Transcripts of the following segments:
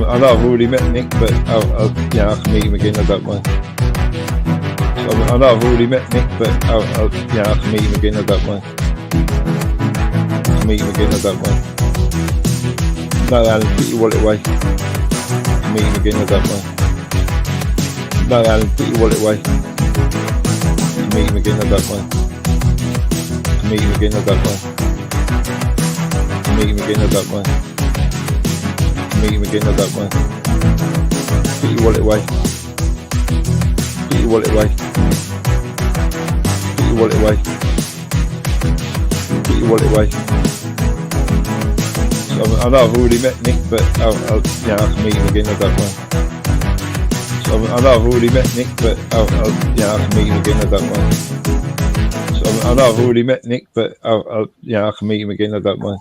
I know I've already met Nick, but I can meet him again. I don't mind. I know I've already met Nick, but I can meet him again. I don't mind. I can meet him again. I don't mind. No, Alan, put your wallet away. I can meet him again. I don't mind. No, Alan, put your wallet away. I can meet him again. I don't mind. I can meet him again. I don't mind. I can meet him again. I don't mind. Meet him again, I don't mind. Put your wallet away. Put your wallet away. Put your wallet away. Put your wallet away. So I know I've already met Nick, but I can meet him again, I don't mind. So I know I've already met Nick, but I can meet him again, I don't mind. So I know I've already met Nick, but I can meet him again, I don't mind.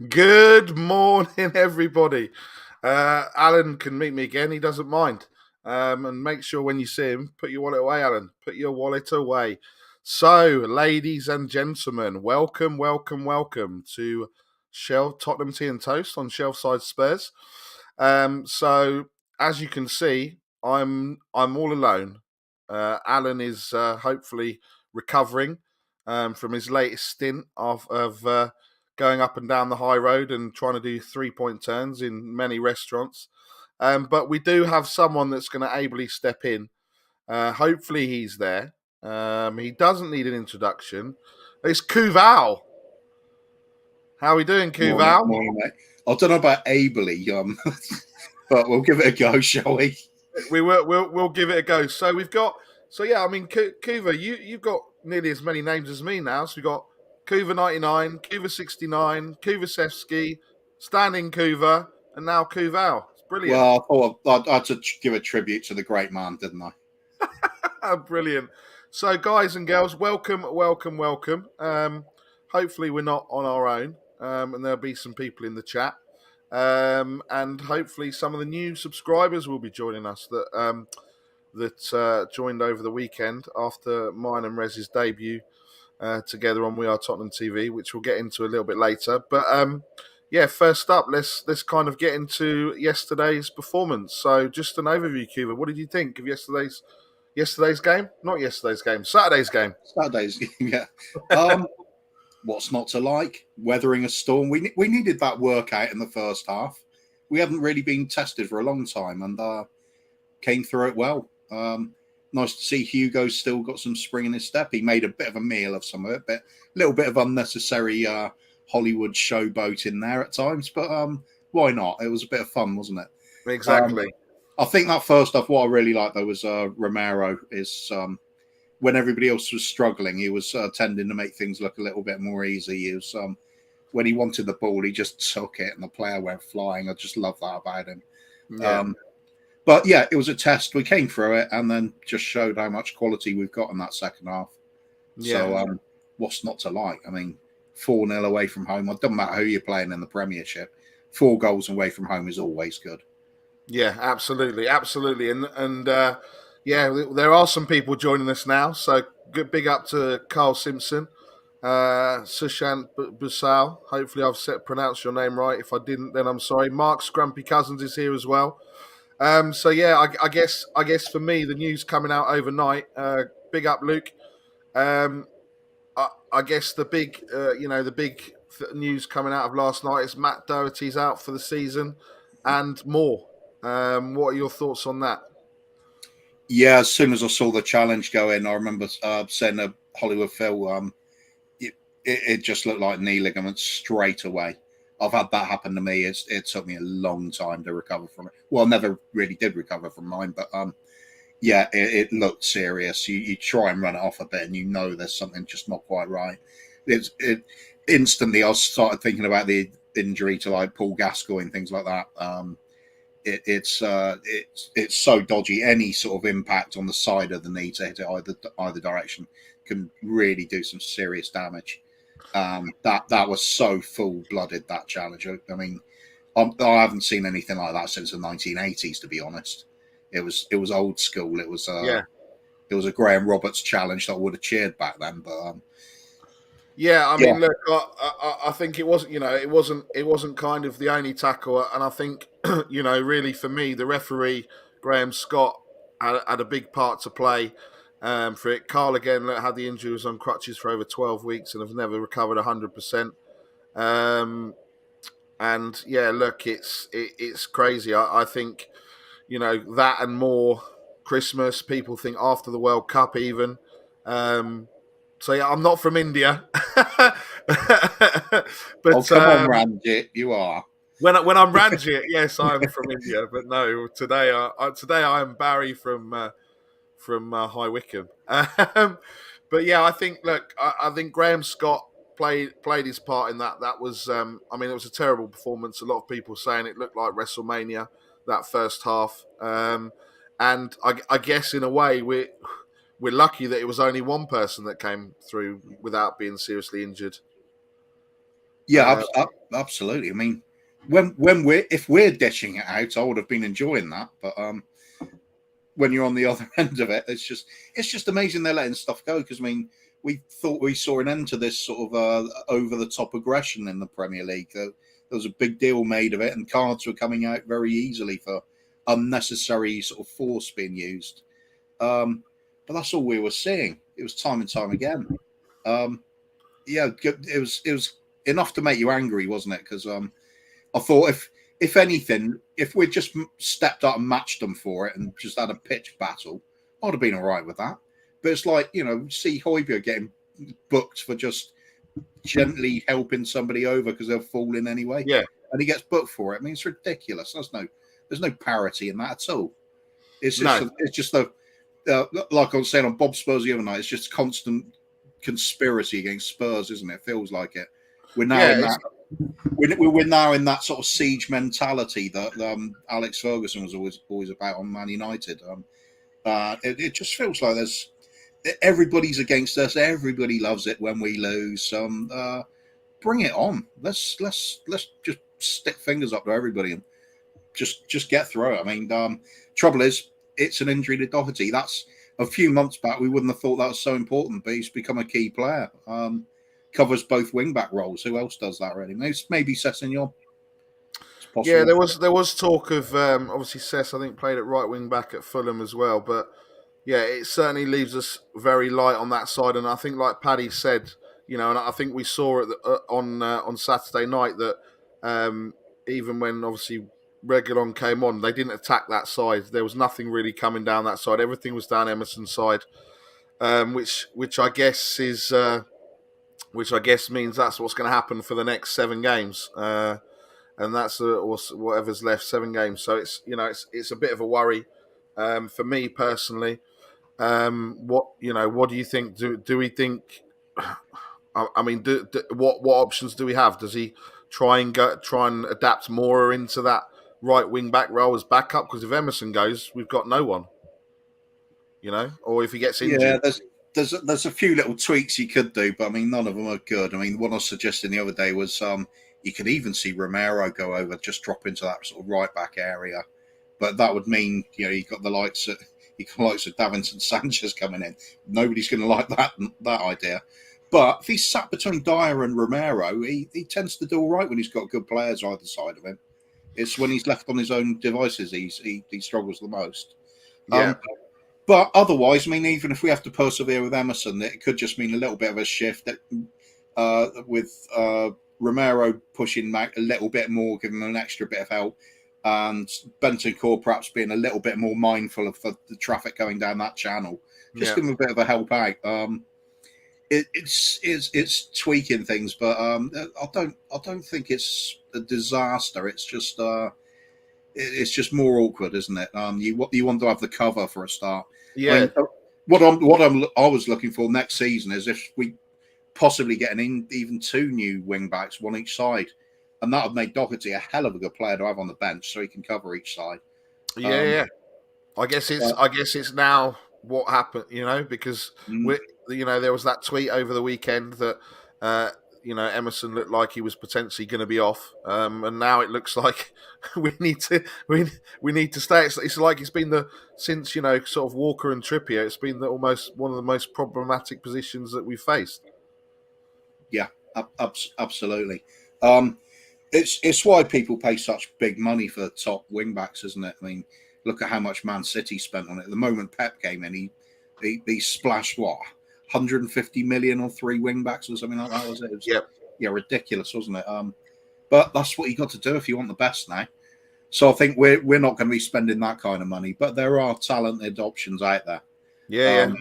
Good morning, everybody. Alan can meet me again. He doesn't mind. And make sure when you see him, put your wallet away, Alan. Put your wallet away. So, ladies and gentlemen, welcome to Tottenham Tea and Toast on Shelfside Spurs. So, as you can see, I'm all alone. Alan is hopefully recovering from his latest stint of going up and down the high road and trying to do 3-point turns in many restaurants. But we do have someone that's going to ably step in. Hopefully he's there. He doesn't need an introduction. It's Kuval. How are we doing, Kuval? Morning, mate. I don't know about ably, but we'll give it a go, shall we? We'll give it a go. So we've got, Kuva, you've got nearly as many names as me now. So we've got Kuva 99, Kuva 69, Kuva Sefsky, Standing Kuva, and now Kuval. It's brilliant. Well, I thought I had to give a tribute to the great man, didn't I? Brilliant. So, guys and girls, welcome. Hopefully we're not on our own, and there'll be some people in the chat. And hopefully some of the new subscribers will be joining us that joined over the weekend after mine and Rez's debut together on We Are Tottenham TV, which we'll get into a little bit later. But first up, let's kind of get into yesterday's performance. So just an overview, Cuba. What did you think of yesterday's game? Not yesterday's game, Saturday's game. Saturday's game, yeah. What's not to like? Weathering a storm. We needed that workout in the first half. We haven't really been tested for a long time and came through it well. Nice to see Hugo's still got some spring in his step. He made a bit of a meal of some of it, but a little bit of unnecessary Hollywood showboat in there at times. But why not? It was a bit of fun, wasn't it? Exactly. I think that first off, what I really liked though was Romero is when everybody else was struggling, he was tending to make things look a little bit more easy. He was when he wanted the ball, he just took it and the player went flying. I just love that about him. Yeah. But yeah, it was a test. We came through it and then just showed how much quality we've got in that second half. Yeah. So what's not to like? I mean, 4-0 away from home. It doesn't matter who you're playing in the Premiership. 4 goals away from home is always good. Yeah, absolutely. And there are some people joining us now. So big up to Carl Simpson, Sushant Busal. Hopefully I've pronounced your name right. If I didn't, then I'm sorry. Mark Scrumpy Cousins is here as well. I guess for me, the news coming out overnight. Big up, Luke. I guess the big news coming out of last night is Matt Doherty's out for the season and more. What are your thoughts on that? Yeah, as soon as I saw the challenge go in, I remember saying to Hollywood Phil, it just looked like knee ligaments straight away. I've had that happen to me. It took me a long time to recover from it. Well, I never really did recover from mine, but it looked serious. You try and run it off a bit, and you know there's something just not quite right. Instantly, I started thinking about the injury to like Paul Gascoigne and things like that. It's so dodgy. Any sort of impact on the side of the knee to hit it either direction can really do some serious damage. That was so full-blooded, that challenge. I mean, I haven't seen anything like that since the 1980s, to be honest. It was old school. It was a Graham Roberts challenge that I would have cheered back then. But Yeah, I Yeah, mean, look, I think it wasn't, it wasn't kind of the only tackle, and I think, really for me, the referee Graham Scott had a big part to play for it. Carl again had the injury, was on crutches for over 12 weeks, and have never recovered 100%. And yeah, look, it's crazy. I think that and more. Christmas, people think after the World Cup, even. So yeah, I'm not from India, oh but come on, Ranjit, you are. when I'm Ranjit, yes, I'm from India. But no, today I am Barry from High Wycombe. But yeah, I think I think Graham Scott played his part in that. That was I mean, it was a terrible performance. A lot of people saying it looked like WrestleMania that first half. And I guess in a way we're lucky that it was only one person that came through without being seriously injured. Yeah, Uh, absolutely. I mean, when we're dishing it out, I would have been enjoying that. But when you're on the other end of it, it's just amazing they're letting stuff go. Because I mean, we thought we saw an end to this sort of over the top aggression in the Premier League. There was a big deal made of it, and cards were coming out very easily for unnecessary sort of force being used. But that's all we were seeing. It was time and time again. Yeah, it was enough to make you angry, wasn't it? Because I thought if anything, if we'd just stepped up and matched them for it and just had a pitch battle, I'd have been all right with that. But it's like, see Højbjerg getting booked for just gently helping somebody over because they're falling anyway. yeah, And he gets booked for it. I mean, it's ridiculous. There's no parity in that at all. It's no, just the like I was saying on Bob Spurs the other night. It's just constant conspiracy against Spurs, isn't it? Feels like it. We're now yeah, in that. We're now in that sort of siege mentality that Alex Ferguson was always about on Man United. It just feels like everybody's against us. Everybody loves it when we lose. Bring it on. Let's just stick fingers up to everybody and just get through it. I mean, trouble is, it's an injury to Doherty. That's a few months back. We wouldn't have thought that was so important, but he's become a key player. Covers both wing-back roles. Who else does that really? Maybe Sessegnon. It's possible. yeah. There was talk of obviously Cess, I think, played at right wing back at Fulham as well, but yeah, it certainly leaves us very light on that side. And I think, like Paddy said, and I think we saw it on Saturday night that even when obviously Reguilon came on, they didn't attack that side. There was nothing really coming down that side. Everything was down Emerson's side, which I guess is which I guess means that's what's going to happen for the next 7 games. And that's whatever's left, 7 games. So it's a bit of a worry for me personally. What do you think? Do we think? I mean, what options do we have? Does he try and adapt more into that right wing back role as backup? Because if Emerson goes, we've got no one. Or if he gets injured. Yeah, there's a few little tweaks you could do, but I mean, none of them are good. I mean, what I was suggesting the other day was you could even see Romero go over, just drop into that sort of right back area, but that would mean you got the likes of Davinson Sanchez coming in. Nobody's going to like that idea. But if he's sat between Dyer and Romero, he tends to do all right when he's got good players either side of him. It's when he's left on his own devices he struggles the most. Yeah. But otherwise, I mean, even if we have to persevere with Emerson, it could just mean a little bit of a shift with Romero pushing back a little bit more, giving him an extra bit of help, and Bentancur perhaps being a little bit more mindful of the traffic going down that channel. Just give him a bit of a help out. It's tweaking things, but I don't think it's a disaster. It's just more awkward, isn't it? You want to have the cover for a start. Yeah. I mean, I was looking for next season is if we possibly get even 2 new wing backs, one each side, and that would make Doherty a hell of a good player to have on the bench, so he can cover each side. Yeah. I guess it's now what happened, because there was that tweet over the weekend that Emerson looked like he was potentially going to be off, and now it looks like we need to stay. It's like it's been since sort of Walker and Trippier. It's been almost one of the most problematic positions that we've faced. Yeah, absolutely. It's why people pay such big money for top wing backs, isn't it? I mean, look at how much Man City spent on it. The moment Pep came in, he splashed what 150 million on 3 wing backs or something like that. Was it? It was, Yep. yeah, ridiculous, wasn't it? But that's what you got to do if you want the best now. So I think we're not going to be spending that kind of money, but there are talented options out there. Yeah,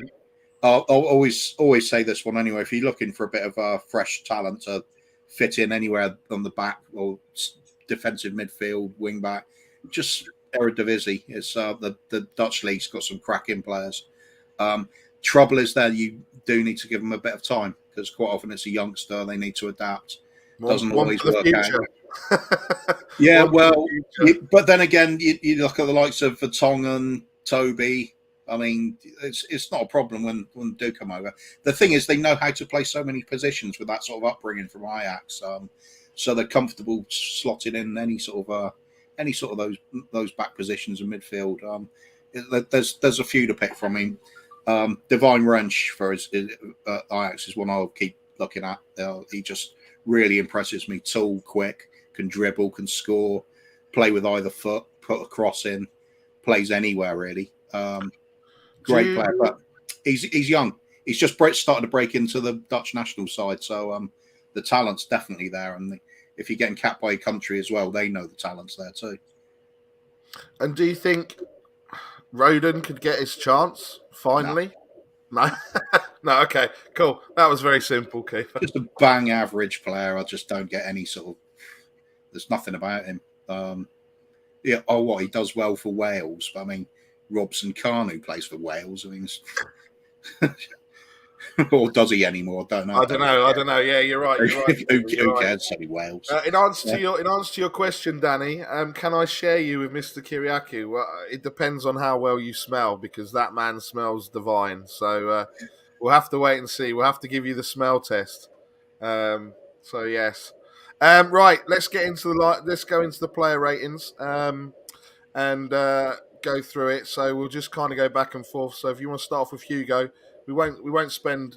I'll always say this one anyway. If you're looking for a bit of fresh talent to fit in anywhere on the back or defensive midfield, wing back, just Eredivisie. It's the Dutch league's got some cracking players. Trouble is that you do need to give them a bit of time because quite often it's a youngster. They need to adapt. Doesn't one always for the work future. out. Yeah, One for well, the future. but then again, you look at the likes of Vertonghen, Toby. I mean, it's not a problem when they do come over. The thing is, they know how to play so many positions with that sort of upbringing from Ajax, so they're comfortable slotting in any sort of those back positions in midfield. There's a few to pick from. I mean, Divine Wrench for his Ajax is one I'll keep looking at. He just really impresses me. Tall, quick, can dribble, can score, play with either foot, put a cross in, plays anywhere really. Great player, but he's young. He's just started to break into the Dutch national side, so the talent's definitely there. And if you're getting capped by a country as well, they know the talent's there too. And do you think Roden could get his chance finally? No. No. Okay. Cool. That was very simple, Keith. Just a bang average player. I just don't get any sort of. There's nothing about him. Yeah. Oh, what he does well for Wales, but I mean, Robson Kanu plays for Wales. I mean, or does he anymore? I don't know. I don't know. Yeah, you're right. Who cares? Say Wales. In answer to your question, Danny, can I share you with Mr. Kyriakou? Well, it depends on how well you smell because that man smells divine. So we'll have to wait and see. We'll have to give you the smell test. So yes. Right. Let's go into the player ratings. And go through it. So we'll just kind of go back and forth. So if you want to start off with Hugo, we won't spend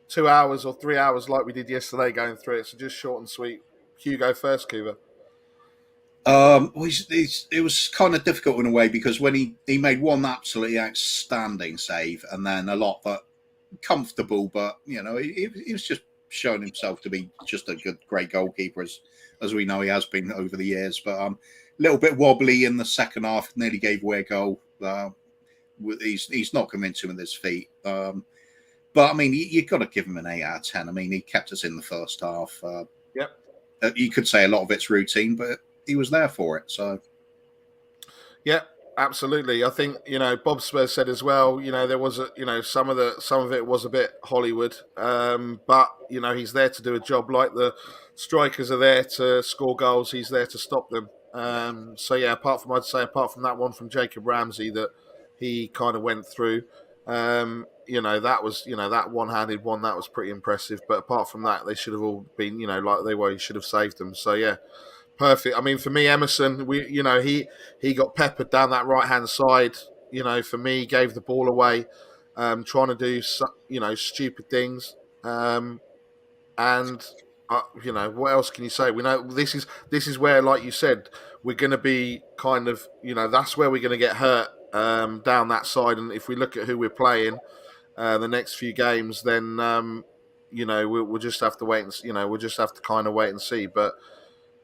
2 hours or 3 hours like we did yesterday going through it. So just short and sweet. Hugo first, Cuba. It was kind of difficult in a way because when he made one absolutely outstanding save and then a lot that comfortable, but he was just showing himself to be just a great goalkeeper as we know he has been over the years. But a little bit wobbly in the second half, nearly gave away a goal. He's not convincing with his feet. But I mean, you've got to give him an 8 out of 10. I mean, he kept us in the first half. Yep. You could say a lot of it's routine, but he was there for it. So. Yeah, absolutely. I think Bob Spurs said as well. There was some of it was a bit Hollywood, but he's there to do a job. Like the strikers are there to score goals, he's there to stop them. So yeah, apart from that one from Jacob Ramsey that he kind of went through. That was that one-handed one that was pretty impressive. But apart from that, they should have all been like they were. He should have saved them. So yeah, perfect. I mean, for me, Emerson, he got peppered down that right-hand side. For me, he gave the ball away, trying to do stupid things. And what else can you say? We know this is where, like you said, we're going to be kind of that's where we're going to get hurt down that side. And if we look at who we're playing the next few games, then we'll just have to wait and we'll just have to kind of wait and see. But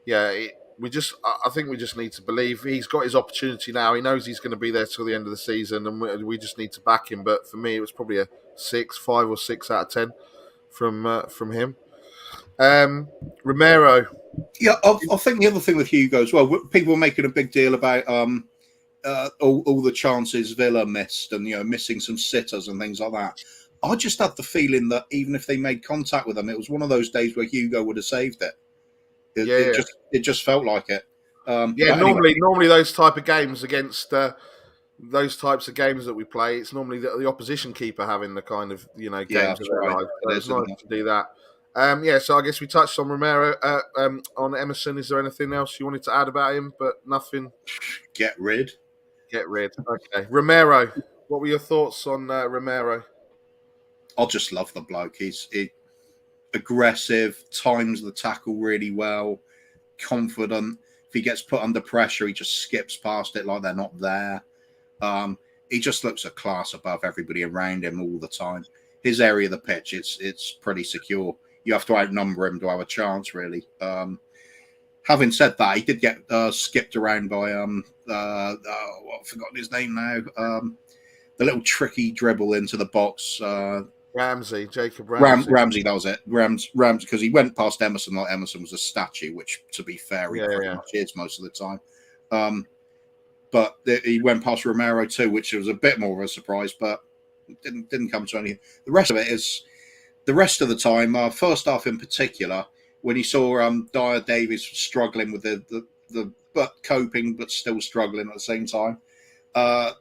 yeah, I think we just need to believe he's got his opportunity now. He knows he's going to be there till the end of the season, and we just need to back him. But for me, it was probably a 5 or 6 out of 10 from him. Romero. Yeah, I think the other thing with Hugo as well, people were making a big deal about all the chances Villa missed and missing some sitters and things like that. I just had the feeling that even if they made contact with them, it was one of those days where Hugo would have saved it. It just felt like it. Normally those type of games against those types of games that we play, it's normally the opposition keeper having the kind of games of their life. So it's nice to do that. So I guess we touched on Romero, on Emerson. Is there anything else you wanted to add about him? But nothing. Get rid. Okay, Romero. What were your thoughts on Romero? I just love the bloke. aggressive, times the tackle really well, confident. If he gets put under pressure, he just skips past it like they're not there. He just looks a class above everybody around him all the time. His area of the pitch, it's pretty secure. You have to outnumber him to have a chance, really. Having said that, he did get skipped around by I've forgotten his name now. The little tricky dribble into the box. Jacob Ramsey. Ramsey, that was it. Ramsey, because he went past Emerson like Emerson was a statue, which, to be fair, he pretty much is most of the time. But he went past Romero too, which was a bit more of a surprise, but didn't come to anything. The rest of it is the rest of the time. First half in particular, when he saw Dyer Davies struggling with the but coping but still struggling at the same time,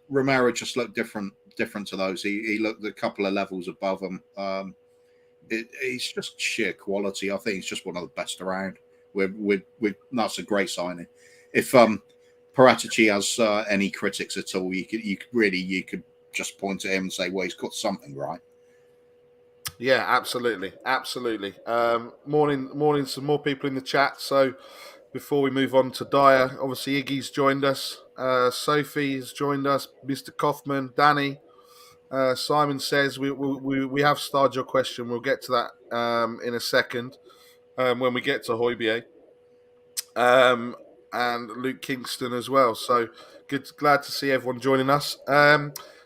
Romero just looked different to those. He looked a couple of levels above them. He's just sheer quality. I think he's just one of the best around. That's a great signing. If Paratici has any critics at all, you could just point at him and say, well, he's got something right. Yeah, absolutely. Morning, some more people in the chat. So before we move on to Dyer, obviously Iggy's joined us, Sophie's joined us, Mr. Kaufman, Danny, Simon says we have started your question. We'll get to that in a second when we get to Højbjerg, and Luke Kingston as well. So glad to see everyone joining us.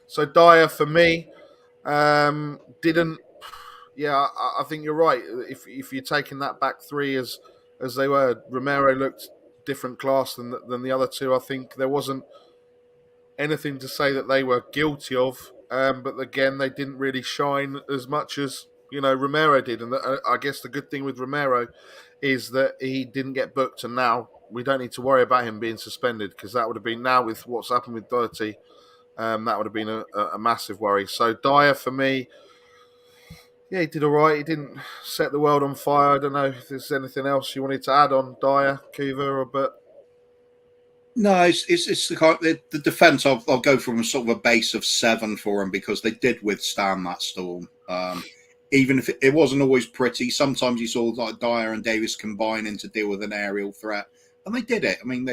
So Dyer for me didn't. Yeah, I think you're right. If you're taking that back three as they were, Romero looked different class than the other two. I think there wasn't anything to say that they were guilty of, but again, they didn't really shine as much as Romero did. And I guess the good thing with Romero is that he didn't get booked, and now we don't need to worry about him being suspended, because that would have been, now with what's happened with Doherty, that would have been a massive worry. So Dyer for me. Yeah, he did all right. He didn't set the world on fire. I don't know if there's anything else you wanted to add on Dyer, Kiva, but no, it's the defence. I'll go from a sort of a base of 7 for him, because they did withstand that storm. Even if it wasn't always pretty, sometimes you saw like Dyer and Davis combining to deal with an aerial threat, and they did it. I mean,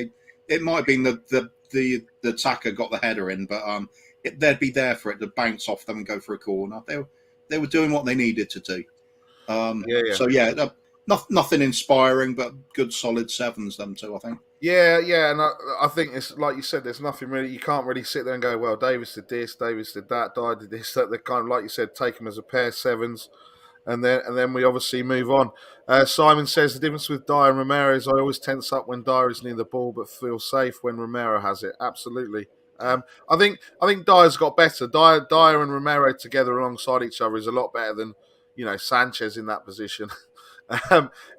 it might have been the attacker got the header in, but they'd be there for it to bounce off them and go for a corner. They were doing what they needed to do. So nothing inspiring, but good solid 7s, them two, I think. Yeah, and I think it's like you said. There's nothing really. You can't really sit there and go, "Well, Davis did this, Davis did that, Dyer did this." That they kind of, like you said, take them as a pair 7s, and then we obviously move on. Simon says the difference with Dyer and Romero is I always tense up when Dyer is near the ball, but feel safe when Romero has it. Absolutely. I think Dyer's got better. Dyer and Romero together alongside each other is a lot better than Sanchez in that position.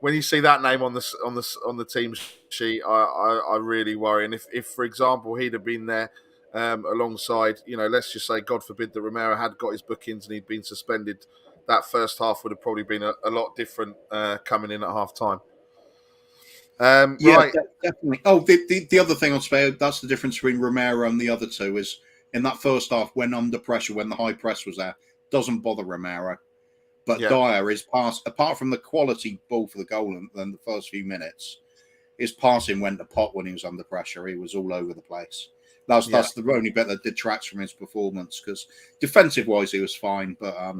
When you see that name on the team sheet, I really worry. And if for example he'd have been there alongside, let's just say, God forbid, that Romero had got his bookings and he'd been suspended, that first half would have probably been a lot different coming in at half time. Right. Definitely. Oh, the other thing I'll say, that's the difference between Romero and the other two, is in that first half, when under pressure, when the high press was there, doesn't bother Romero. But Dyer is apart from the quality ball for the goal in the first few minutes, his passing went to pot when he was under pressure. He was all over the place. That's the only bit that detracts from his performance, because defensive wise he was fine, but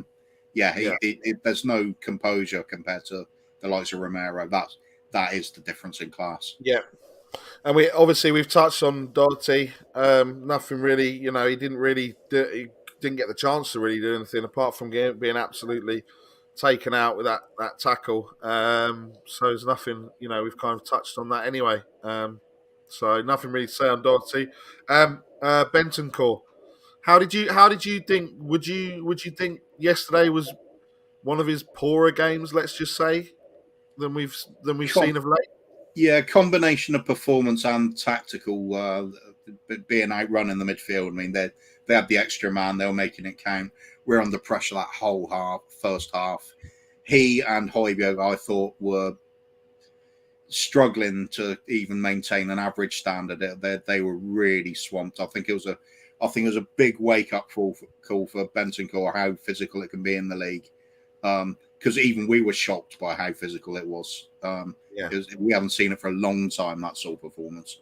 there's no composure compared to the likes of Romero. That is the difference in class. Yeah. And we've touched on Doherty. Nothing really, he didn't get the chance to really do anything apart from being absolutely taken out with that tackle. So there's nothing, we've kind of touched on that anyway. So nothing really to say on Doherty. Bentancur, how did you think? Would you think yesterday was one of his poorer games, let's just say, than we've seen of late? Yeah, combination of performance and tactical, being outrun in the midfield. I mean, they had the extra man. They were making it count. We're under pressure that whole first half. He and Højbjerg, I thought, were struggling to even maintain an average standard. They were really swamped. I think it was a big wake up call for Bentancur, how physical it can be in the league. because even we were shocked by how physical it was. We haven't seen it for a long time, that sort of performance.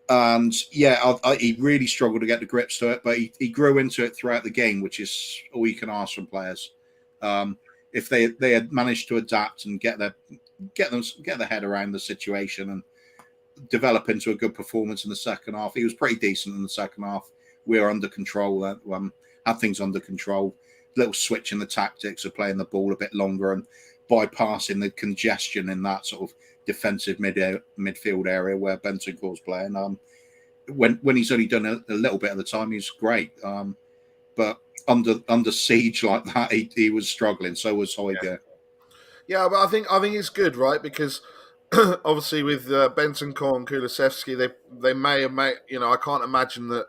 And yeah, he really struggled to get the grips to it, but he grew into it throughout the game, which is all you can ask from players. If they had managed to adapt and get their head around the situation and develop into a good performance in the second half, he was pretty decent in the second half. We were under control, had things under control. Little switch in the tactics of playing the ball a bit longer and bypassing the congestion in that sort of defensive midfield area where Bentancur's playing. When he's only done a little bit of the time, he's great. But under siege like that, he was struggling. So was Højbjerg. Yeah, but I think it's good, right? Because obviously with Bentancur and Kulusevski, they may have made. I can't imagine that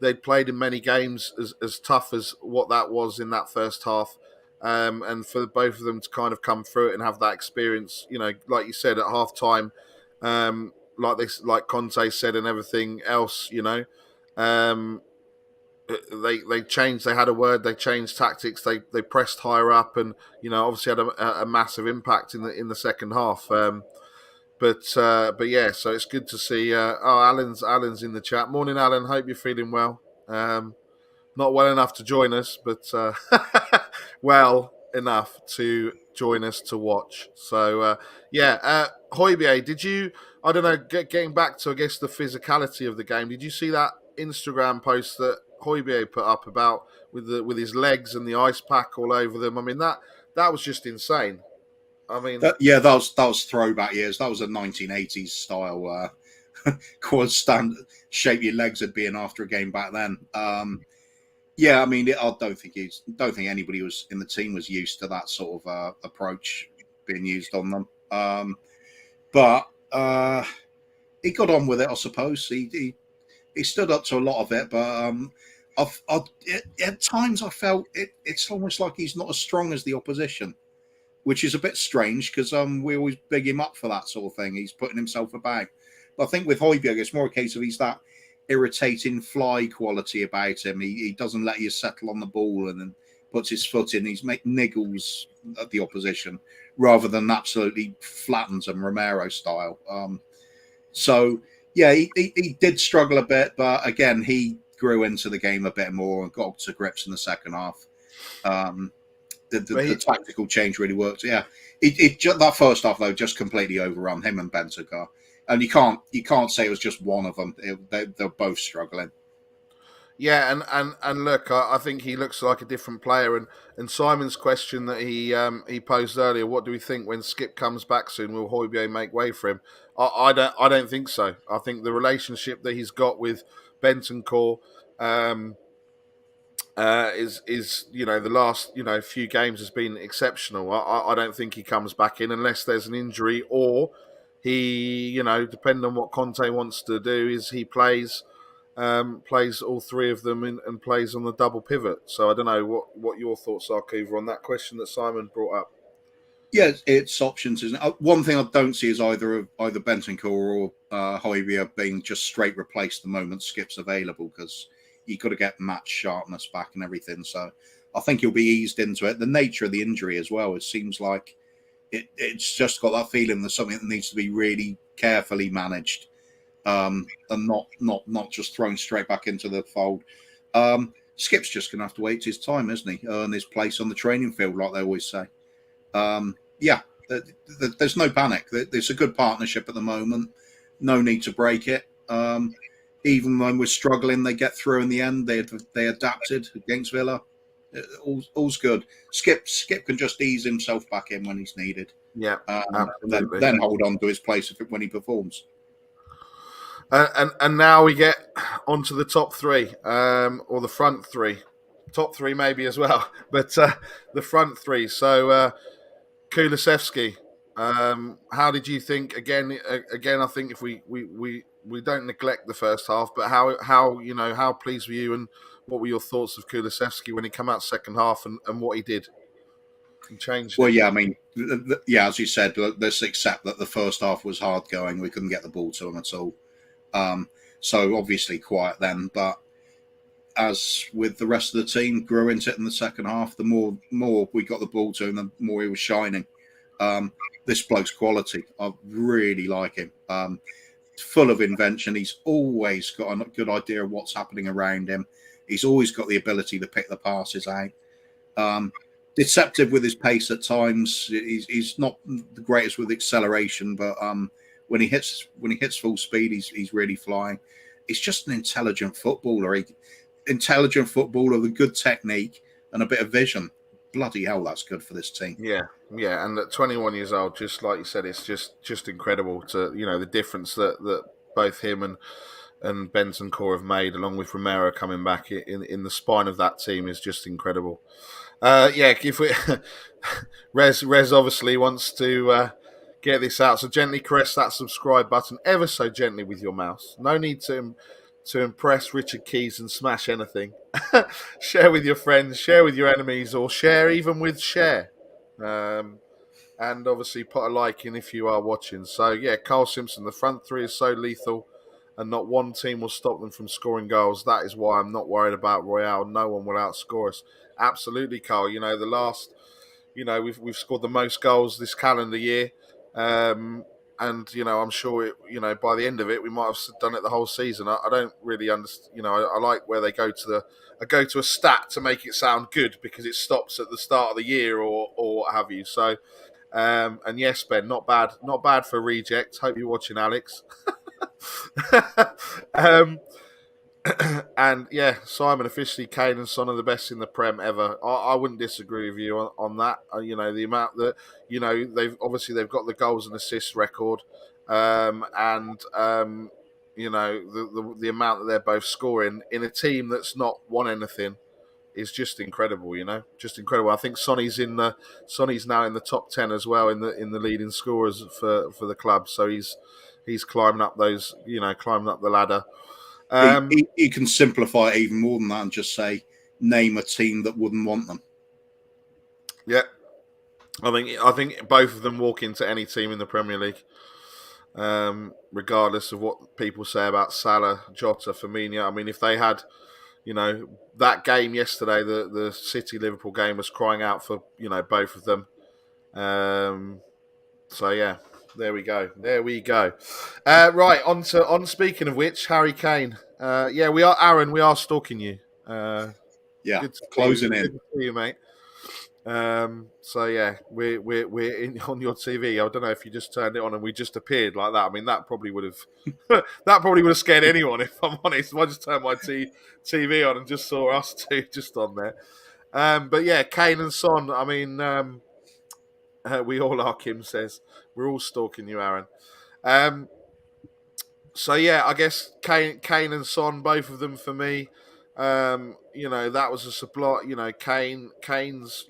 they'd played in many games as tough as what that was in that first half. And for both of them to kind of come through it and have that experience, like you said at half time, like Conte said and everything else, they changed. They had a word. They changed tactics. They pressed higher up, and obviously had a massive impact in the second half. But yeah, so it's good to see. Alan's in the chat. Morning, Alan. Hope you're feeling well. Not well enough to join us, but well enough to join us to watch. So Højbjerg, did you? I don't know. Getting back to, I guess, the physicality of the game. Did you see that Instagram post that Højbjerg put up about with his legs and the ice pack all over them? I mean, that was just insane. I mean, that was throwback years. That was a 1980s style quad stand shape your legs would be in after a game back then. Yeah, I mean, I don't think anybody was in the team was used to that sort of approach being used on them. But he got on with it, I suppose. He stood up to a lot of it, but at times I felt it's almost like he's not as strong as the opposition, which is a bit strange because we always big him up for that sort of thing. He's putting himself about. But I think with Højbjerg, it's more a case of he's that irritating fly quality about him. He doesn't let you settle on the ball and then puts his foot in. He's making niggles at the opposition rather than absolutely flattens them Romero style. So yeah, he did struggle a bit, but again, he grew into the game a bit more and got to grips in the second half. The tactical change really worked. Yeah, that first half though just completely overrun him and Bentancur. And you can't say it was just one of them. They're both struggling. Yeah, and look, I think he looks like a different player. And Simon's question that he posed earlier, what do we think when Skip comes back soon? Will Højbjerg make way for him? I don't think so. I think the relationship that he's got with Bentancur is the last few games has been exceptional. I don't think he comes back in unless there's an injury or he depending on what Conte wants to do, is he plays all three of them and plays on the double pivot. So I don't know what your thoughts are, Kiva, on that question that Simon brought up. Yeah, it's options, isn't it? One thing I don't see is either Bentancur or Højbjerg being just straight replaced the moment Skip's available, because you've got to get match sharpness back and everything. So I think he'll be eased into it. The nature of the injury as well, it seems like it's just got that feeling there's something that needs to be really carefully managed, and not just thrown straight back into the fold. Skip's just going to have to wait his time, isn't he? Earn his place on the training field, like they always say. There's no panic. There's a good partnership at the moment. No need to break it. Even when we're struggling, they get through in the end. They adapted against Villa. All's good. Skip can just ease himself back in when he's needed. Yeah, then hold on to his place when he performs. And now we get onto the top three, or the front three. Top three maybe as well, but the front three. So Kulusevski, how did you think? Again, I think if we don't neglect the first half, but how pleased were you, and what were your thoughts of Kulusevski when he came out second half and what he did and changed? Well, yeah, I mean, as you said, let's accept that the first half was hard going. We couldn't get the ball to him at all. So obviously quiet then, but as with the rest of the team, grew into it in the second half. The more we got the ball to him, the more he was shining. This bloke's quality. I really like him. Full of invention. He's always got a good idea of what's happening around him. He's always got the ability to pick the passes out. Deceptive with his pace at times. He's not the greatest with acceleration, but when he hits full speed, he's really flying. He's just an intelligent footballer. Intelligent footballer with good technique and a bit of vision. Bloody hell, that's good for this team. Yeah, and at 21 years old, just like you said, it's just incredible to the difference that both him and Bentancur have made, along with Romero coming back in the spine of that team, is just incredible. If we Rez obviously wants to get this out, so gently caress that subscribe button ever so gently with your mouse. No need to impress Richard Keys and smash anything. Share with your friends, share with your enemies, or share even with Share. And obviously put a like in if you are watching. So yeah, Carl Simpson, the front three is so lethal and not one team will stop them from scoring goals. That is why I'm not worried about Royale. No one will outscore us. Absolutely, Carl. The last, we've scored the most goals this calendar year. And I'm sure by the end of it we might have done it the whole season. I don't really understand. I like where they go to a stat to make it sound good because it stops at the start of the year or what have you. So, and yes, Ben, not bad for reject. Hope you're watching, Alex. And yeah, Simon, officially Kane and Son are the best in the Prem ever. I wouldn't disagree with you on that. The amount that they've got the goals and assists record, and the amount that they're both scoring in a team that's not won anything is just incredible. Just incredible. I think Sonny's now in the top 10 as well in the leading scorers for the club. So he's climbing up climbing up the ladder. He can simplify it even more than that and just say, name a team that wouldn't want them. Yeah, I think both of them walk into any team in the Premier League, regardless of what people say about Salah, Jota, Firmino. I mean, if they had, that game yesterday, the City Liverpool game was crying out for both of them. So yeah. There we go. Right, on speaking of which, Harry Kane. We are, Aaron, we are stalking you. Closing in. Good to see you, mate. So yeah, we're on your TV. I don't know if you just turned it on and we just appeared like that. I mean, that probably would have scared anyone, if I'm honest. If I just turned my TV on and just saw us two just on there. But yeah, Kane and Son. I mean, we all are, Kim says. We're all stalking you, Aaron. So yeah, I guess Kane and Son, both of them for me. That was a supply. Kane's,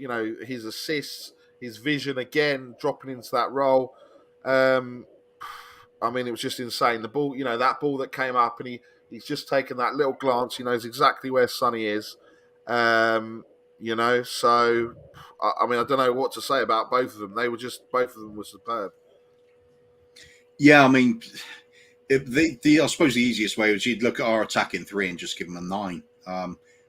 his assists, his vision again, dropping into that role. I mean, it was just insane. The ball, that ball that came up, and he's just taken that little glance. He knows exactly where Sonny is. So. I mean, I don't know what to say about both of them. Both of them were superb. Yeah, I mean, I suppose the easiest way was you'd look at our attacking three and just give them a 9.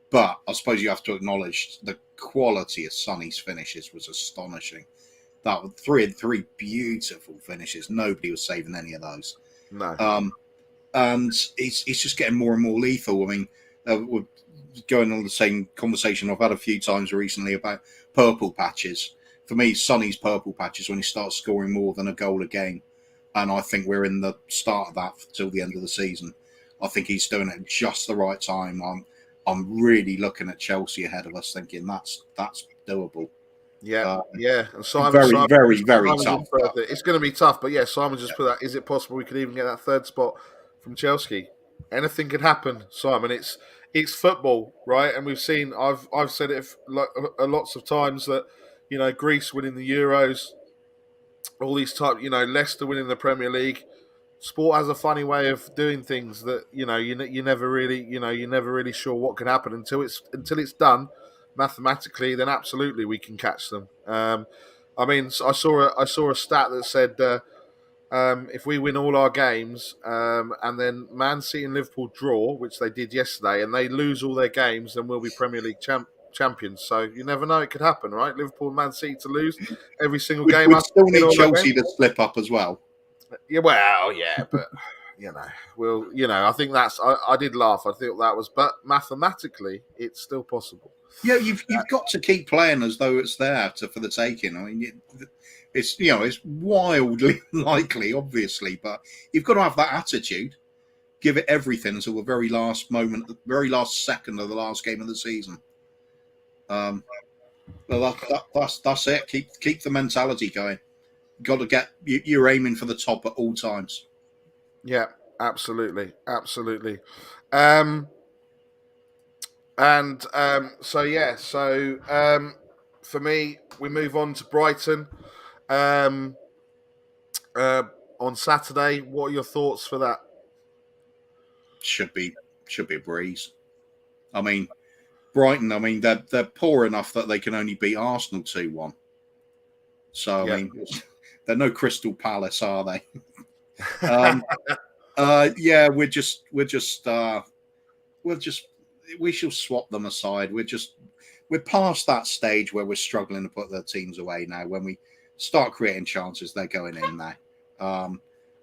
But I suppose you have to acknowledge the quality of Sonny's finishes was astonishing. That was 3 and 3 beautiful finishes. Nobody was saving any of those. No. And it's just getting more and more lethal. I mean, we're going on the same conversation I've had a few times recently about purple patches. For me, Sonny's purple patches when he starts scoring more than a goal a game. And I think we're in the start of that till the end of the season. I think he's doing it at just the right time. I'm really looking at Chelsea ahead of us, thinking that's doable. Yeah. And Simon, very Simon tough. It's going to be tough, but yeah, Simon just put that. Is it possible we could even get that third spot from Chelsea? Anything could happen, Simon. It's football, right? And we've seen. I've said it lots of times that Greece winning the Euros, all these type. Leicester winning the Premier League. Sport has a funny way of doing things that you're never really sure what could happen until it's done mathematically. Then absolutely we can catch them. I mean, I saw a stat that said if we win all our games, and then Man City and Liverpool draw, which they did yesterday, and they lose all their games, then we'll be Premier League champions. So you never know; it could happen, right? Liverpool and Man City to lose every single game. We'd Us still win need all our Chelsea games. to slip up as well. Yeah, well, yeah, but I think that's. I did laugh. I thought that was, but mathematically, it's still possible. Yeah, you've got to keep playing as though it's there for the taking. I mean, it's it's wildly likely, obviously, but you've got to have that attitude. Give it everything until the very last moment, the very last second of the last game of the season. Well, that's it. Keep the mentality going. Got to get you're aiming for the top at all times. Yeah, absolutely. For me, we move on to Brighton um, on Saturday. What are your thoughts for that? Should be a breeze. I mean, Brighton. I mean, they're poor enough that they can only beat Arsenal 2-1. So I mean, they're no Crystal Palace, are they? Yeah, we shall swap them aside. We're past that stage where we're struggling to put their teams away now. When we start creating chances, they're going in there.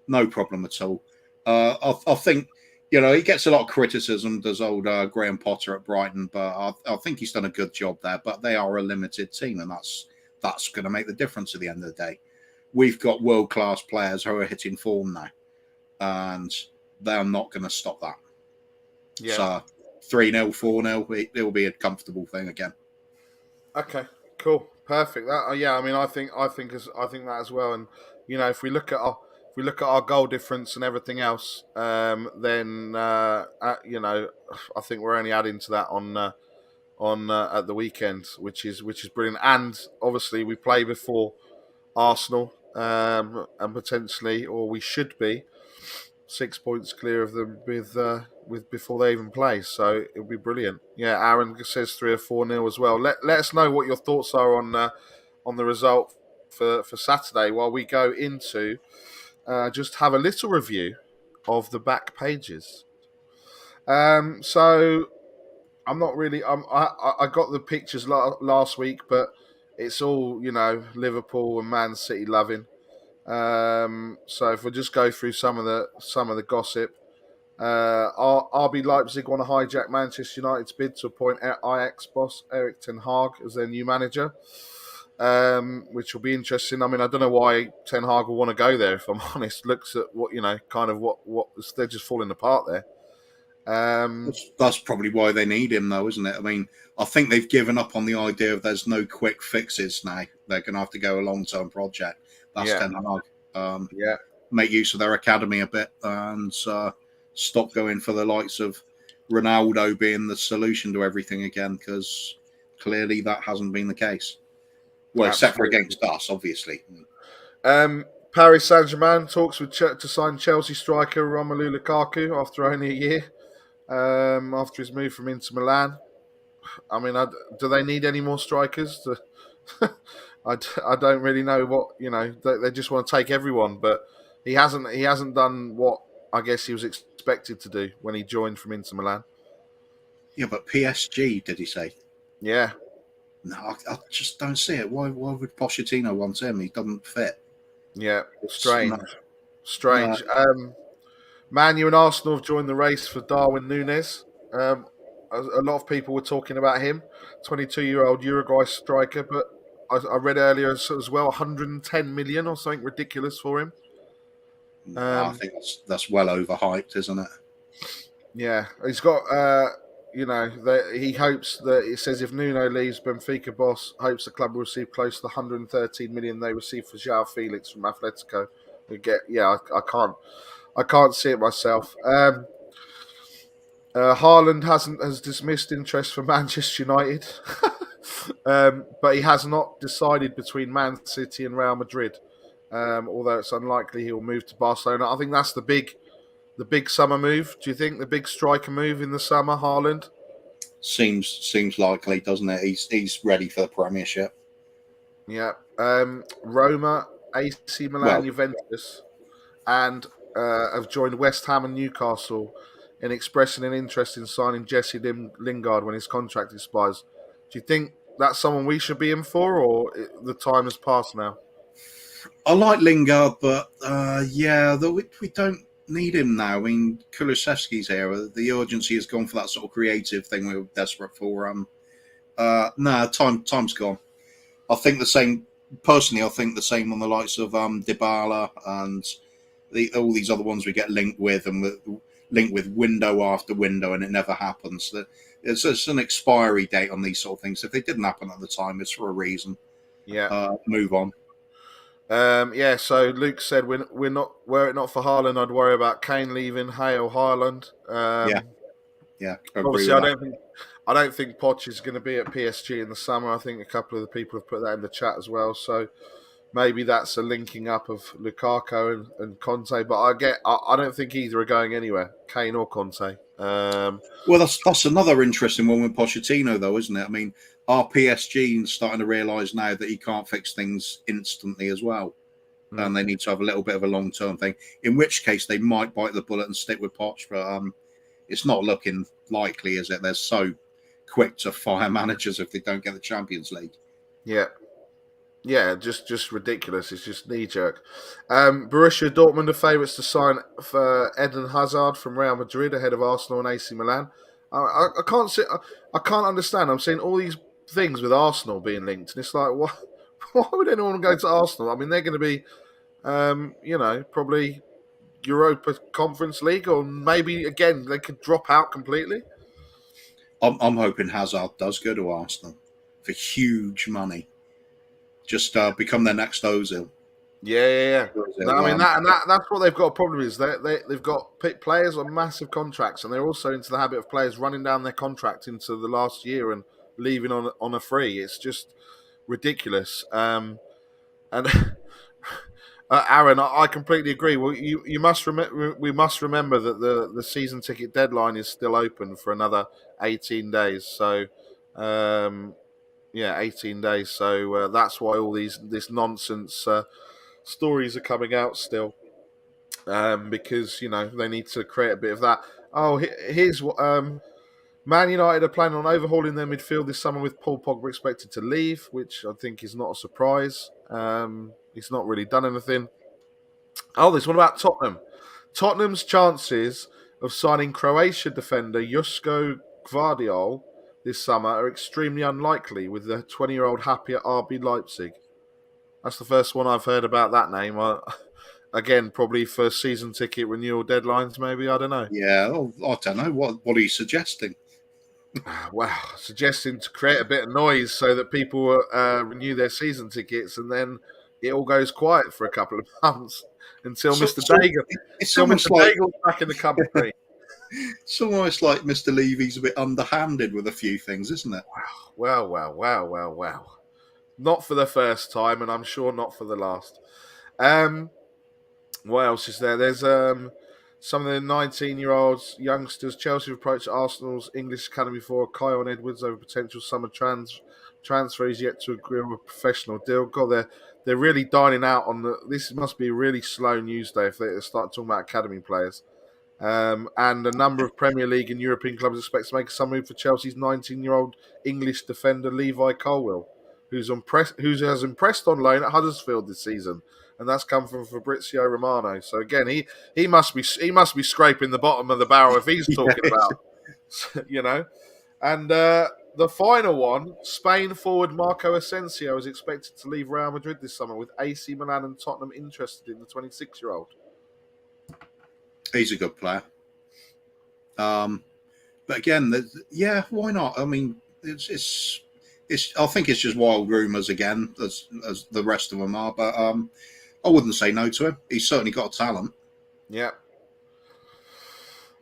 No problem at all. I think he gets a lot of criticism. Does old Graham Potter at Brighton, but I think he's done a good job there. But they are a limited team, and that's going to make the difference at the end of the day. We've got world-class players who are hitting form now, and they're not going to stop that. Yeah. So 3-0, 4-0, it'll be a comfortable thing again. Okay, cool, perfect. I mean, I think that as well. And if we look at our goal difference and everything else, then I think we're only adding to that on at the weekend, which is brilliant. And obviously, we play before Arsenal, and potentially, or we should be 6 points clear of them with before they even play. So it'll be brilliant. Yeah, Aaron says 3 or 4-0 as well. Let us know what your thoughts are on the result for Saturday while we go into just have a little review of the back pages. So I'm not really. I got the pictures last week, but it's all Liverpool and Man City loving. So if we just go through some of the gossip, RB Leipzig want to hijack Manchester United's bid to appoint Ajax boss Erik ten Hag as their new manager, which will be interesting. I mean, I don't know why ten Hag will want to go there. If I'm honest, looks at what what they're just falling apart there. That's probably why they need him, though, isn't it? I mean, I think they've given up on the idea of there's no quick fixes now. They're going to have to go a long-term project. That's Ten Hag. Make use of their academy a bit and stop going for the likes of Ronaldo being the solution to everything again, because clearly that hasn't been the case. Well, except for against us, obviously. Paris Saint-Germain talks to sign Chelsea striker Romelu Lukaku after only a year. After his move from Inter Milan. I mean, do they need any more strikers? I don't really know what They just want to take everyone, but he hasn't done what I guess he was expected to do when he joined from Inter Milan. Yeah, but PSG, did he say? Yeah. No, I just don't see it. Why would Pochettino want him? He doesn't fit. Yeah, strange. No. Man U and Arsenal have joined the race for Darwin Núñez. A lot of people were talking about him, 22-year-old Uruguay striker, but I read earlier as well 110 million or something ridiculous for him. I think that's well overhyped, isn't it? Yeah, he's got he hopes that it says if Nuno leaves, Benfica boss hopes the club will receive close to the 113 million they received for João Felix from Atletico. I can't see it myself. Haaland has dismissed interest for Manchester United, but he has not decided between Man City and Real Madrid. Although it's unlikely he'll move to Barcelona. I think that's the big summer move. Do you think the big striker move in the summer, Haaland? Seems likely, doesn't it? He's ready for the Premiership. Yeah. Roma, AC Milan, Juventus. and have joined West Ham and Newcastle in expressing an interest in signing Jesse Lingard when his contract expires. Do you think that's someone we should be in for, or the time has passed now? I like Lingard, but we don't need him now. I mean, Kulusevski's here. The urgency has gone for that sort of creative thing we were desperate for. Time's gone. I think the same. Personally, I think the same on the likes of Dybala and all these other ones we get linked with, and linked with window after window, and it never happens. It's an expiry date on these sort of things. If they didn't happen at the time, it's for a reason. Yeah. Move on. So Luke said we're not, were it not for Haaland, I'd worry about Kane leaving. Hail Haaland. Obviously, I don't think Poch is going to be at PSG in the summer. I think a couple of the people have put that in the chat as well. So maybe that's a linking up of Lukaku and Conte. But I don't think either are going anywhere, Kane or Conte. Well, that's another interesting one with Pochettino, though, isn't it? I mean, are PSG starting to realise now that he can't fix things instantly as well? And they need to have a little bit of a long-term thing, in which case they might bite the bullet and stick with Poch. But it's not looking likely, is it? They're so quick to fire managers if they don't get the Champions League. Yeah, just ridiculous. It's just knee-jerk. Borussia Dortmund are favourites to sign for Eden Hazard from Real Madrid ahead of Arsenal and AC Milan. I can't understand. I'm seeing all these things with Arsenal being linked, and it's like, why would anyone go to Arsenal? I mean, they're going to be, probably Europa Conference League, or maybe again they could drop out completely. I'm hoping Hazard does go to Arsenal for huge money. Just become their next Ozil. Yeah. No, I mean that's what they've got a problem is they've got players on massive contracts, and they're also into the habit of players running down their contract into the last year and leaving on a free. It's just ridiculous. And Aaron, I completely agree. Well, we must remember that the season ticket deadline is still open for another 18 days. So. 18 days. So that's why all this nonsense stories are coming out still, because they need to create a bit of that. Oh, here's what Man United are planning on overhauling their midfield this summer, with Paul Pogba expected to leave, which I think is not a surprise. He's not really done anything. Oh, this one about Tottenham. Tottenham's chances of signing Croatia defender Josko Gvardiol this summer are extremely unlikely, with the 20-year-old happy at RB Leipzig. That's the first one I've heard about that name. Again, probably for season ticket renewal deadlines, maybe. I don't know. Yeah, I don't know. What are you suggesting? Well, suggesting to create a bit of noise so that people renew their season tickets, and then it all goes quiet for a couple of months until Mr. Daigle. It's almost like Daigle's back in the company. It's almost like Mr. Levy's a bit underhanded with a few things, isn't it? Wow. Not for the first time, and I'm sure not for the last. What else is there? There's some of the 19-year-olds, youngsters. Chelsea have approached Arsenal's English academy for Kyon Edwards over potential summer transfer. He's yet to agree on a professional deal. God, they're really dining out on this. Must be a really slow news day if they start talking about academy players. And a number of Premier League and European clubs expect to make some move for Chelsea's 19-year-old English defender Levi Colwill, who has impressed on loan at Huddersfield this season, and that's come from Fabrizio Romano. So again, he must be scraping the bottom of the barrel if he's talking about, And the final one, Spain forward Marco Asensio is expected to leave Real Madrid this summer, with AC Milan and Tottenham interested in the 26-year-old. He's a good player. But again, why not? I mean, it's. I think it's just wild rumours again, as the rest of them are. But I wouldn't say no to him. He's certainly got talent. Yeah.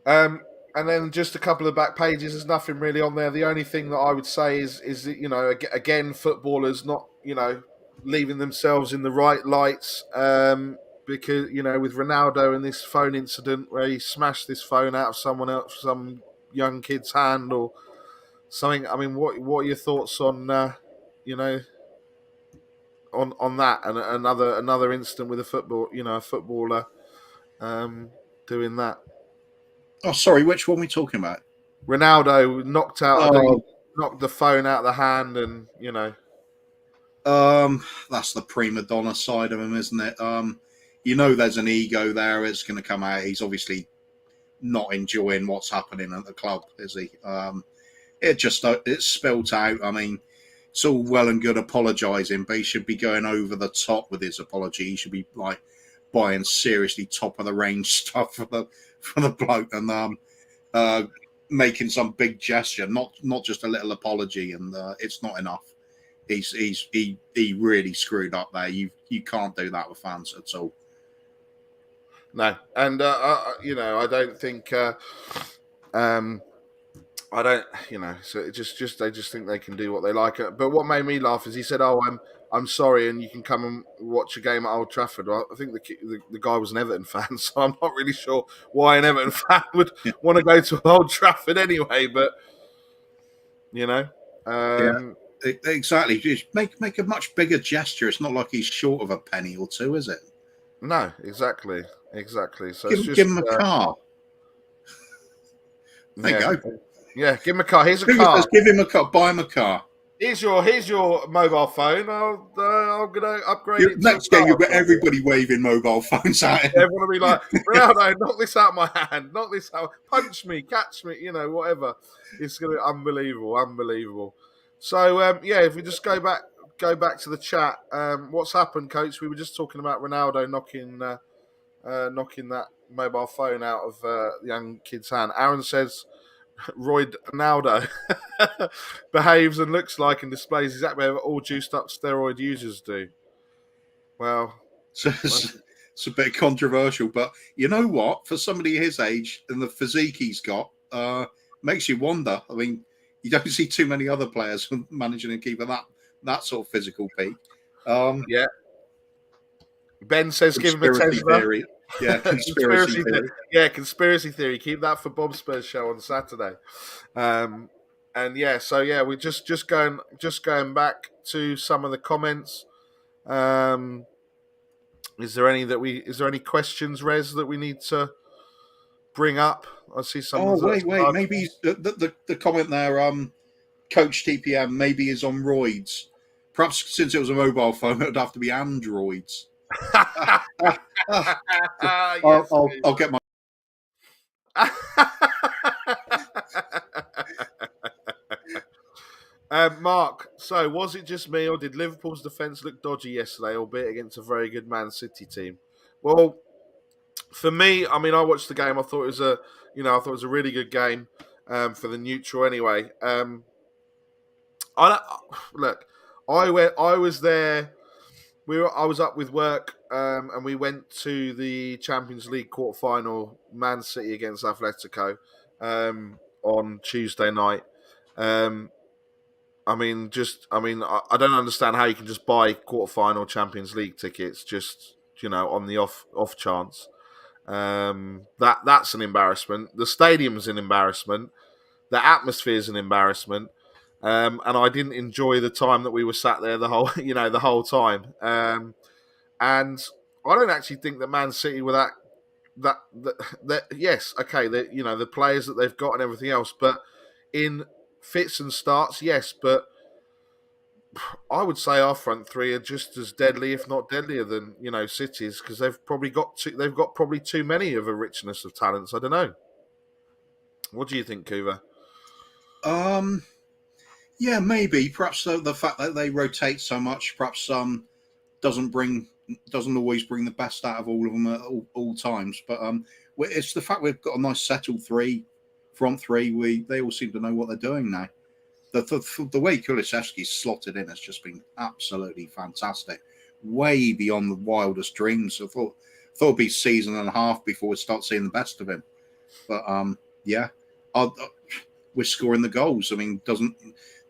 And then just a couple of back pages. There's nothing really on there. The only thing that I would say is that, again, footballers not leaving themselves in the right lights. Because with Ronaldo and this phone incident where he smashed this phone out of some young kid's hand or something. I mean, what are your thoughts on on that and another incident with a footballer doing that. Oh, sorry, which one are we talking about? Ronaldo knocked out. I think Oh, he knocked the phone out of the hand, and that's the prima donna side of him, isn't it? There's an ego there. It's going to come out. He's obviously not enjoying what's happening at the club, is he? It's spelt out. I mean, it's all well and good apologising, but he should be going over the top with his apology. He should be like buying seriously top of the range stuff for the bloke and making some big gesture, not just a little apology. And it's not enough. He really screwed up there. You can't do that with fans at all. No, and I don't think. I don't, So it just they just think they can do what they like. But what made me laugh is he said, "Oh, I'm sorry, and you can come and watch a game at Old Trafford." Well, I think the guy was an Everton fan, so I'm not really sure why an Everton fan would want to go to Old Trafford anyway. But exactly. Just make a much bigger gesture. It's not like he's short of a penny or two, is it? No, exactly. So give him a car. There you go. Yeah, give him a car. Here's a car. Let's give him a car. Buy him a car. Here's your mobile phone. I'm gonna upgrade it. Next game, you'll get everybody waving mobile phones at him. Everyone will be like, "Ronaldo, knock this out of my hand. Knock this out. Punch me, catch me. Whatever." It's gonna be unbelievable. So if we just go back to the chat. What's happened, Coach? We were just talking about Ronaldo knocking that mobile phone out of the young kid's hand. Aaron says Roy Ronaldo behaves and looks like and displays exactly what all juiced up steroid users do. Well, it's a bit controversial, but you know what? For somebody his age and the physique he's got, makes you wonder. I mean, you don't see too many other players managing to keep that sort of physical peak. Yeah. Ben says give him a Tesla. Yeah, conspiracy theory. Yeah, conspiracy theory. Keep that for Bob Spurs show on Saturday. We're just going back to some of the comments. Is there any questions, Rez, that we need to bring up? I see some. Oh, wait. Maybe the comment there, Coach TPM, maybe is on roids. Perhaps since it was a mobile phone, it would have to be androids. I'll get my. Mark, so was it just me, or did Liverpool's defence look dodgy yesterday, albeit against a very good Man City team? Well, for me, I mean, I watched the game. I thought it was a really good game for the neutral. Anyway, I was there. I was up with work, and we went to the Champions League quarterfinal, Man City against Atletico, on Tuesday night. I don't understand how you can just buy quarterfinal Champions League tickets just on the off chance. That's an embarrassment. The stadium's an embarrassment. The atmosphere's an embarrassment. And I didn't enjoy the time that we were sat there the whole time. And I don't actually think that Man City were that yes, okay, the players that they've got and everything else, but in fits and starts, yes, but I would say our front three are just as deadly, if not deadlier, than City's, because they've got probably too many of a richness of talents. I don't know. What do you think, Kuva? Yeah, maybe. Perhaps the fact that they rotate so much, perhaps doesn't always bring the best out of all of them at all times. But it's the fact we've got a nice settled front three. They all seem to know what they're doing now. The way Kulusevski's slotted in has just been absolutely fantastic, way beyond the wildest dreams. I thought it'd be a season and a half before we start seeing the best of him. But we're scoring the goals. I mean,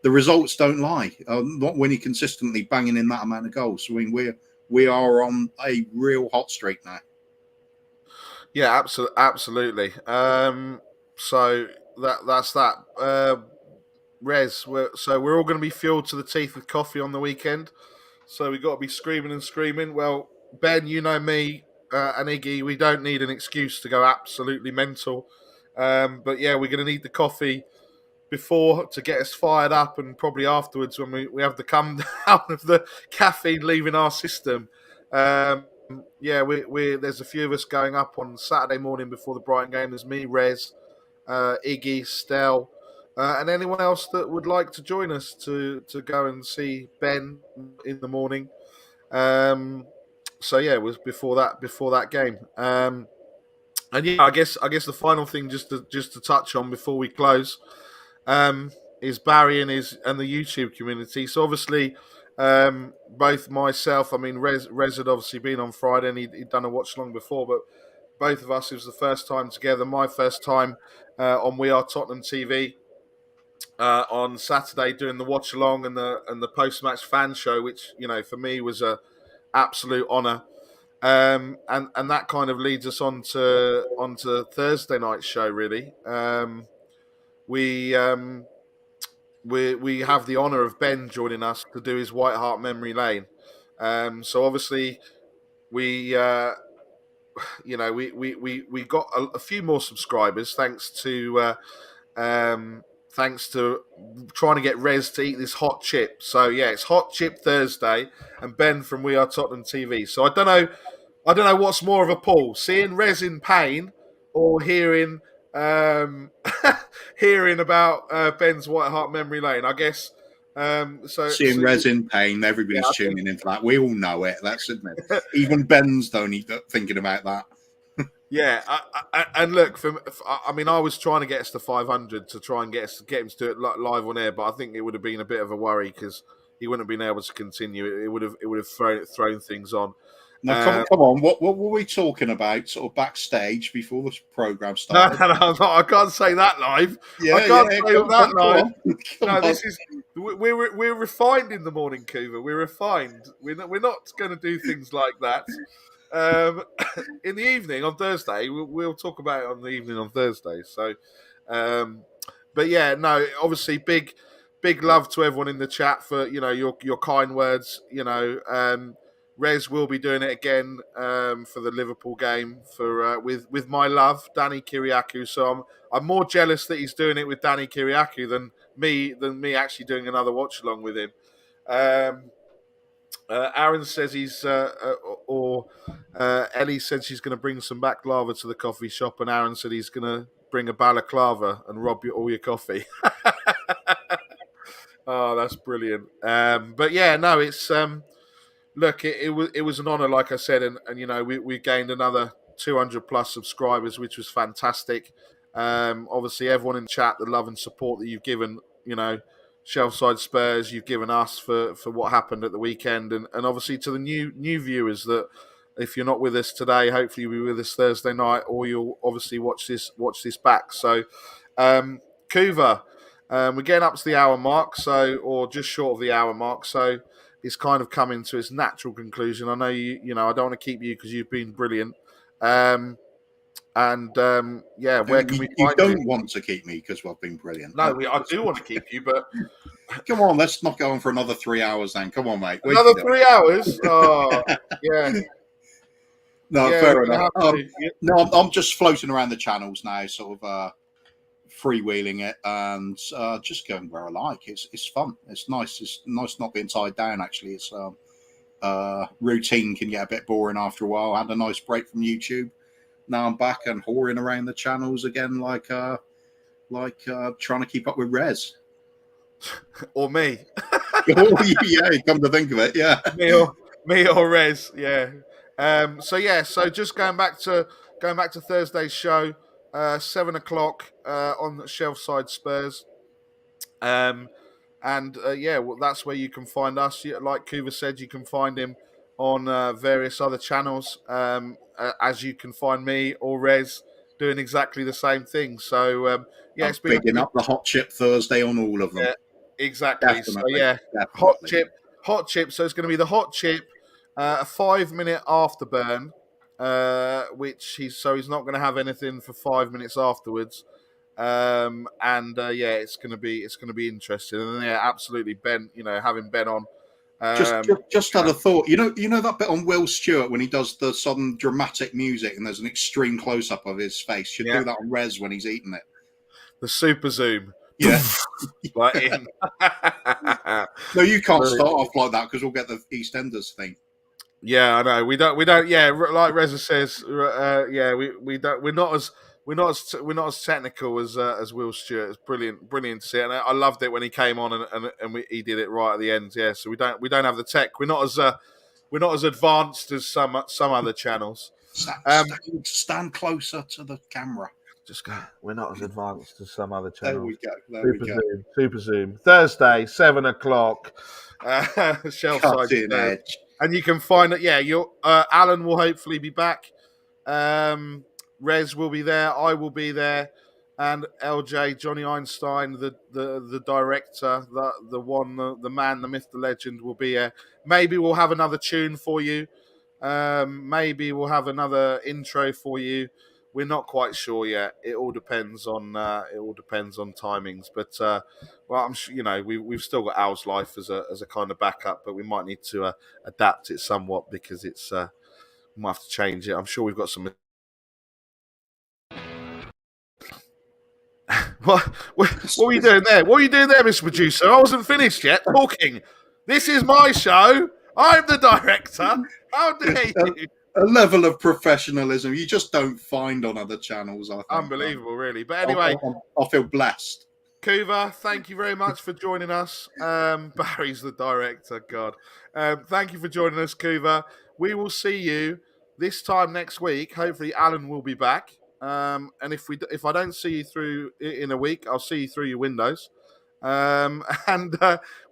the results don't lie. Not when you're consistently banging in that amount of goals. I mean, we are on a real hot streak now. Yeah, absolutely. So that's that. Rez, we're all going to be fueled to the teeth with coffee on the weekend. So we've got to be screaming and screaming. Well, Ben, you know me. and Iggy, we don't need an excuse to go absolutely mental. But yeah, we're going to need the coffee before to get us fired up, and probably afterwards when we have to come down of the caffeine leaving our system. Yeah, we there's a few of us going up on Saturday morning before the Brighton game. There's me, Rez, Iggy, Stel, and anyone else that would like to join us to go and see Ben in the morning. So yeah, it was before that game. And yeah, I guess the final thing just to touch on before we close, is Barry and the YouTube community. So obviously, both myself, I mean, Rez had obviously been on Friday and he'd done a watch along before, but both of us, it was the first time together. My first time on We Are Tottenham TV on Saturday doing the watch along and the post match fan show, which for me was a absolute honour. And that kind of leads us onto Thursday night's show. Really, we have the honour of Ben joining us to do his White Hart Memory Lane. So obviously we we got a few more subscribers thanks to trying to get Rez to eat this hot chip. So yeah, it's Hot Chip Thursday, and Ben from We Are Tottenham TV. So I don't know what's more of a pull: seeing Rez in pain or hearing hearing about Ben's White Hart Memory Lane. I guess. Seeing Rez in pain, everybody's tuning in for that. We all know it. Let's admit. Even Ben's only thinking about that. Yeah, and look, I mean, I was trying to get us to 500 to try and get him to do it live on air, but I think it would have been a bit of a worry because he wouldn't have been able to continue. It would have thrown things on. Now, come on. What were we talking about sort of backstage before the program started? No, I can't say that live. I can't say that live. No, this is we're refined in the morning, Kuva. We're refined. We're not going to do things like that. In the evening on Thursday, we'll talk about it on the evening on Thursday. So, but yeah, no, obviously big love to everyone in the chat for your kind words. Rez will be doing it again for the Liverpool game for with my love, Danny Kiriakou. So I'm more jealous that he's doing it with Danny Kiriakou than me actually doing another watch along with him. Aaron says Ellie said she's going to bring some baklava to the coffee shop, and Aaron said he's going to bring a balaclava and rob all your coffee. Oh, that's brilliant. But yeah, no, it's look, it was an honour, like I said, and we gained another 200 plus subscribers, which was fantastic. Obviously, everyone in chat, the love and support that you've given, Shelfside Spurs, you've given us for what happened at the weekend, and obviously to the new viewers that if you're not with us today, hopefully you'll be with us Thursday night, or you'll obviously watch this back. So, Kuva, we're getting up to the hour mark, or just short of the hour mark, so it's kind of coming to its natural conclusion. I know I don't want to keep you because you've been brilliant. Yeah, where can we find you? You don't want to keep me because we've been brilliant. No, I do want to keep you, but come on, let's not go on for another 3 hours then. Come on, mate. Another 3 hours? Oh, yeah. No, fair enough. No, I'm just floating around the channels now, sort of freewheeling it and just going where I like. It's fun. It's nice. It's nice not being tied down, actually. It's routine can get a bit boring after a while. I had a nice break from YouTube. Now I'm back and whoring around the channels again, like trying to keep up with Rez. Or me. Oh, yeah, come to think of it, yeah. Me or Rez, yeah. So just going back to Thursday's show, 7 o'clock on Shelfside Spurs. That's where you can find us. Like Kuva said, you can find him on various other channels, as you can find me or Rez doing exactly the same thing. So it's been picking up the Hot Chip Thursday on all of them. Yeah, exactly. Definitely, so yeah, definitely. hot chip. So it's going to be the hot chip, a 5-minute afterburn, he's not going to have anything for 5 minutes afterwards. It's going to be interesting. And yeah, absolutely, Ben. Having Ben on Just had a thought. You know that bit on Will Stewart when he does the sudden dramatic music and there's an extreme close up of his face. Should do that on Rez when he's eating it. The super zoom. Yeah. Like in. No, you can't start off like that because we'll get the EastEnders thing. Yeah, I know. We don't. Yeah, like Reza says. We don't. We're not as technical as Will Stewart. It's brilliant to see it. And I loved it when he came on and he did it right at the end. Yeah, so we don't have the tech. We're not as advanced as some other channels. Stand closer to the camera. Just go. We're not as advanced as some other channels. There we go. Super Zoom. Thursday, 7:00. Shelf-side edge. And you can find it. Yeah, Alan will hopefully be back. Rez will be there. I will be there, and LJ, Johnny Einstein, the director, the man, the myth, the legend, will be here. Maybe we'll have another tune for you. Maybe we'll have another intro for you. We're not quite sure yet. It all depends on timings. But I'm sure we've still got Al's Life as a kind of backup, but we might need to adapt it somewhat because it's we might have to change it. I'm sure we've got some. What were you doing there? What are you doing there, Mr. Producer? I wasn't finished yet talking. This is my show. I'm the director. How dare you? A level of professionalism you just don't find on other channels, I think. Unbelievable, really. But anyway, I feel blessed. Kuva, thank you very much for joining us. Barry's the director, God. Thank you for joining us, Kuva. We will see you this time next week. Hopefully, Alan will be back. And if I don't see you through in a week, I'll see you through your windows. And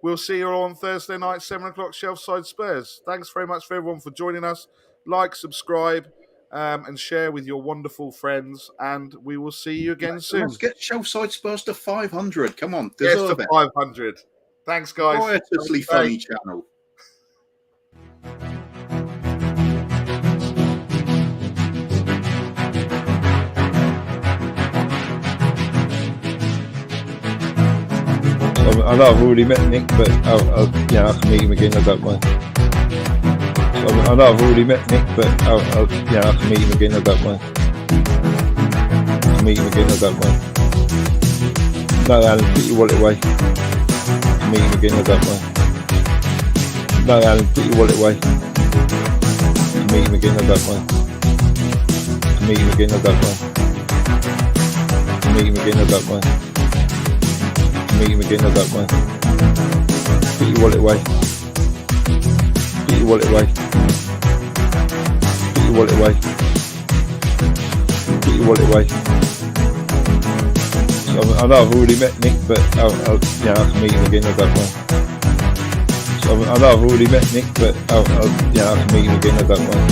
we'll see you all on Thursday night, 7:00, Shelfside Spurs. Thanks very much for everyone for joining us. Like, subscribe, and share with your wonderful friends. And we will see you again soon. Let's get Shelfside Spurs to 500. Come on, deserve it. 500. Thanks, guys. Riotously funny channel. I know I've already met Nick, but I can meet him again. I don't mind. I know I've already met Nick, but I can meet him again. I don't mind. Meet him again. I don't mind. No, Alan, put your wallet away. Meet him again. I don't mind. No, Alan, put your wallet away. Meet him again. I don't mind. Meet him again. I don't mind. Meet him again. I don't mind. Meet him again. I don't mind. Put your wallet away. Put your wallet away. Put your wallet away. Put your wallet away. I know I've already met Nick, but I can meet him again. I don't mind. I know I've already met Nick, but I can meet him again. I don't mind.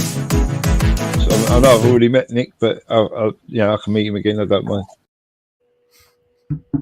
I know I've already met Nick, but I can meet him again. I don't mind.